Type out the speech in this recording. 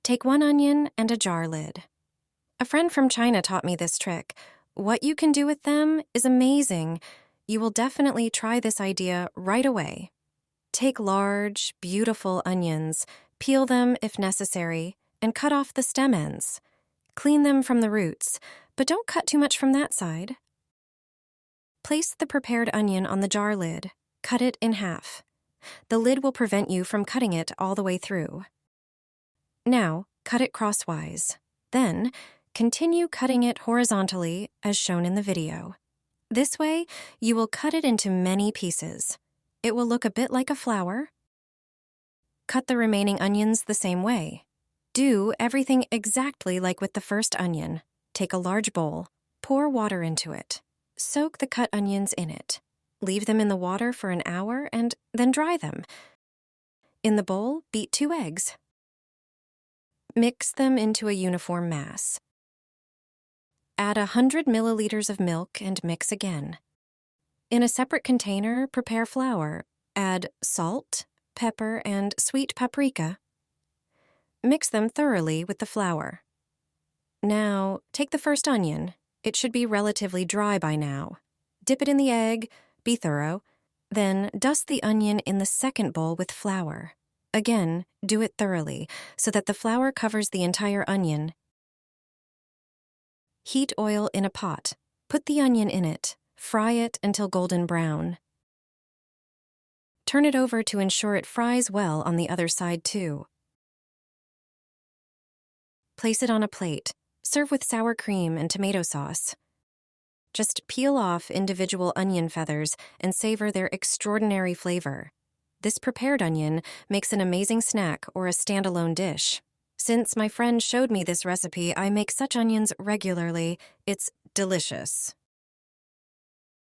Take 1 onion and a jar lid. A friend from China taught me this trick. What you can do with them is amazing. You will definitely try this idea right away. Take large, beautiful onions, peel them if necessary, and cut off the stem ends. Clean them from the roots, but don't cut too much from that side. Place the prepared onion on the jar lid. Cut it in half. The lid will prevent you from cutting it all the way through. Now, cut it crosswise. Then, continue cutting it horizontally as shown in the video. This way, you will cut it into many pieces. It will look a bit like a flower. Cut the remaining onions the same way. Do everything exactly like with the first onion. Take a large bowl. Pour water into it. Soak the cut onions in it. Leave them in the water for an hour and then dry them. In the bowl, beat 2 eggs. Mix them into a uniform mass. Add 100 milliliters of milk and mix again. In a separate container, prepare flour. Add salt, pepper, and sweet paprika. Mix them thoroughly with the flour. Now, take the first onion. It should be relatively dry by now. Dip it in the egg, be thorough. Then dust the onion in the second bowl with flour. Again, do it thoroughly so that the flour covers the entire onion. Heat oil in a pot. Put the onion in it. Fry it until golden brown. Turn it over to ensure it fries well on the other side too. Place it on a plate. Serve with sour cream and tomato sauce. Just peel off individual onion feathers and savor their extraordinary flavor. This prepared onion makes an amazing snack or a standalone dish. Since my friend showed me this recipe, I make such onions regularly. It's delicious.